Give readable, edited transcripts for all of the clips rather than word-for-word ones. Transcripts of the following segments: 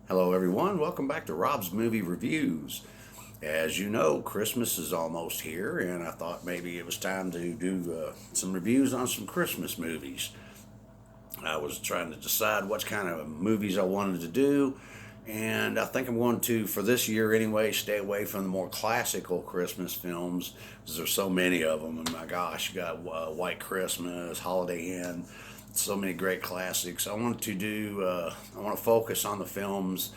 Hello, everyone. Welcome back to Rob's Movie Reviews. As you know, Christmas is almost here, and I thought maybe it was time to do some reviews on some Christmas movies. I was trying to decide what kind of movies I wanted to do, and I think I'm going to, for this year anyway, stay away from the more classical Christmas films because there's so many of them. And my gosh, you got White Christmas, Holiday Inn, so many great classics. I want to focus on the films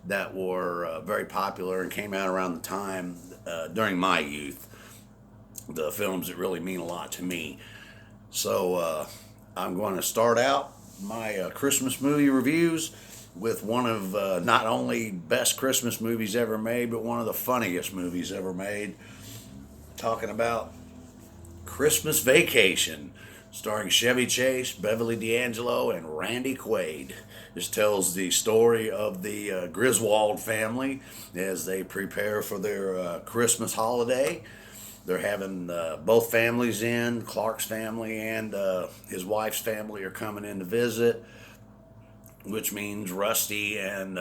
that were very popular and came out around the time during my youth, the films that really mean a lot to me. So I'm going to start out my Christmas movie reviews with one of not only best Christmas movies ever made, but one of the funniest movies ever made. Talking about Christmas Vacation, starring Chevy Chase, Beverly D'Angelo, and Randy Quaid. This tells the story of the Griswold family as they prepare for their Christmas holiday. They're having both families in. Clark's family and his wife's family are coming in to visit, which means Rusty and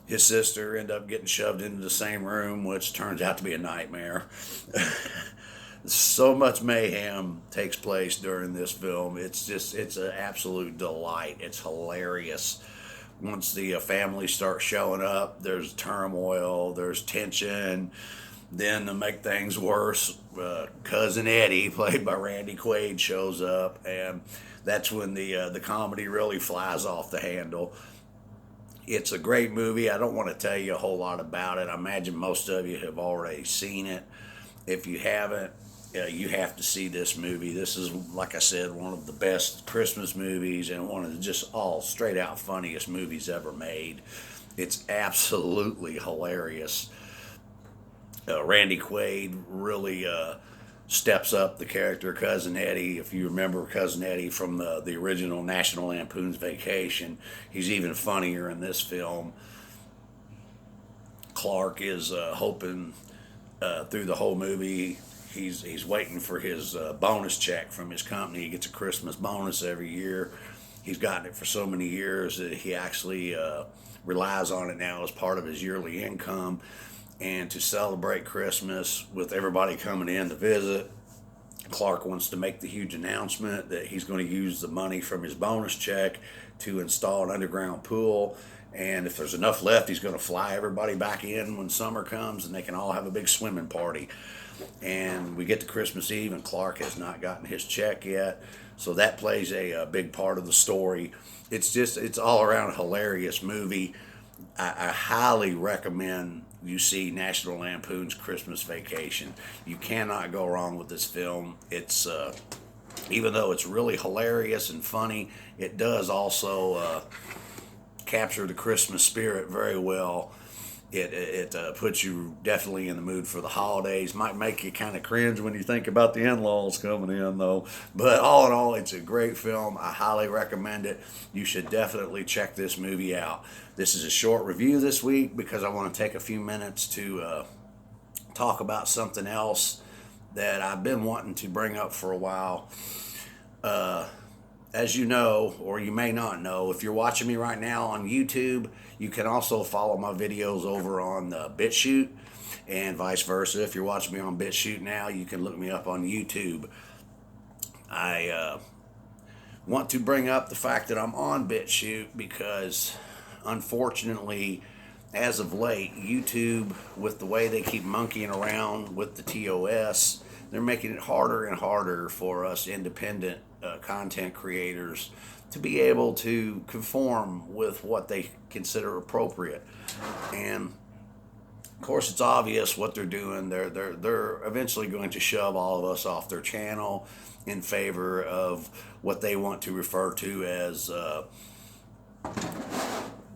his sister end up getting shoved into the same room, which turns out to be a nightmare. So much mayhem takes place during this film. It's an absolute delight. It's hilarious. Once the family starts showing up, there's turmoil, there's tension. Then to make things worse, cousin Eddie, played by Randy Quaid, shows up, and that's when the comedy really flies off the handle. It's a great movie. I don't want to tell you a whole lot about it. I imagine most of you have already seen it. If you haven't, you have to see this movie. This is, like I said, one of the best Christmas movies and one of the just all straight out funniest movies ever made. It's absolutely hilarious. Randy Quaid really steps up the character Cousin Eddie. If you remember Cousin Eddie from the original National Lampoon's Vacation, he's even funnier in this film. Clark is hoping through the whole movie. He's waiting for his bonus check from his company. He gets a Christmas bonus every year. He's gotten it for so many years that he actually relies on it now as part of his yearly income. And to celebrate Christmas with everybody coming in to visit, Clark wants to make the huge announcement that he's going to use the money from his bonus check to install an underground pool. And if there's enough left, he's going to fly everybody back in when summer comes and they can all have a big swimming party. And we get to Christmas Eve, and Clark has not gotten his check yet. So that plays a big part of the story. It's all around a hilarious movie. I highly recommend you see National Lampoon's Christmas Vacation. You cannot go wrong with this film. It's even though it's really hilarious and funny, it does also capture the Christmas spirit very well. It puts you definitely in the mood for the holidays. Might make you kind of cringe when you think about the in-laws coming in, though. But all in all, it's a great film. I highly recommend it. You should definitely check this movie out. This is a short review this week because I want to take a few minutes to talk about something else that I've been wanting to bring up for a while. As you know, or you may not know, if you're watching me right now on YouTube, you can also follow my videos over on BitChute, and vice versa. If you're watching me on BitChute now, you can look me up on YouTube. I want to bring up the fact that I'm on BitChute because, unfortunately, as of late, YouTube, with the way they keep monkeying around with the TOS, they're making it harder and harder for us independent content creators to be able to conform with what they consider appropriate. And of course, it's obvious what they're doing. They're eventually going to shove all of us off their channel in favor of what they want to refer to as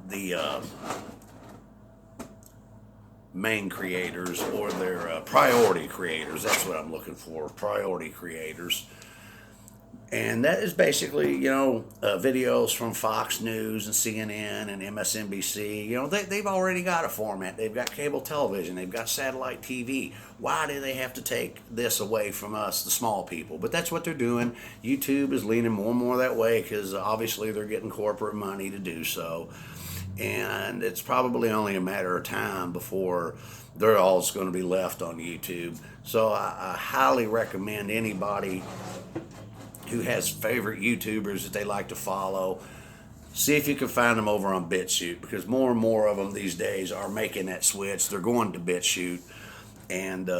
the main creators, or their priority creators. That's what I'm looking for, priority creators. And that is basically, videos from Fox News and CNN and MSNBC. They've already got a format. They've got cable television. They've got satellite TV. Why do they have to take this away from us, the small people? But that's what they're doing. YouTube is leaning more and more that way because obviously they're getting corporate money to do so. and it's probably only a matter of time before they're all going to be left on YouTube. So I highly recommend anybody who has favorite YouTubers that they like to follow, see if you can find them over on BitChute, because more and more of them these days are making that switch. They're going to BitChute, and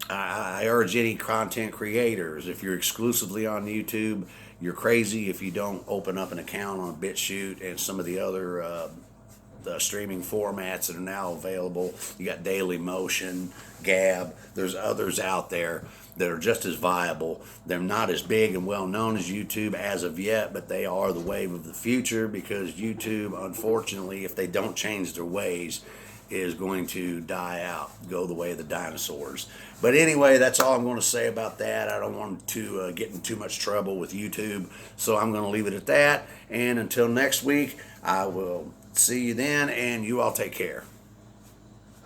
I urge any content creators, if you're exclusively on YouTube, you're crazy if you don't open up an account on BitChute and some of the other the streaming formats that are now available. You got Daily Motion, Gab. There's others out there that are just as viable. They're not as big and well known as YouTube as of yet, but they are the wave of the future, because YouTube, unfortunately, if they don't change their ways, is going to die out, go the way of the dinosaurs. But anyway, that's all I'm going to say about that. I don't want to get in too much trouble with YouTube, so I'm going to leave it at that. And until next week, I will see you then, and you all take care.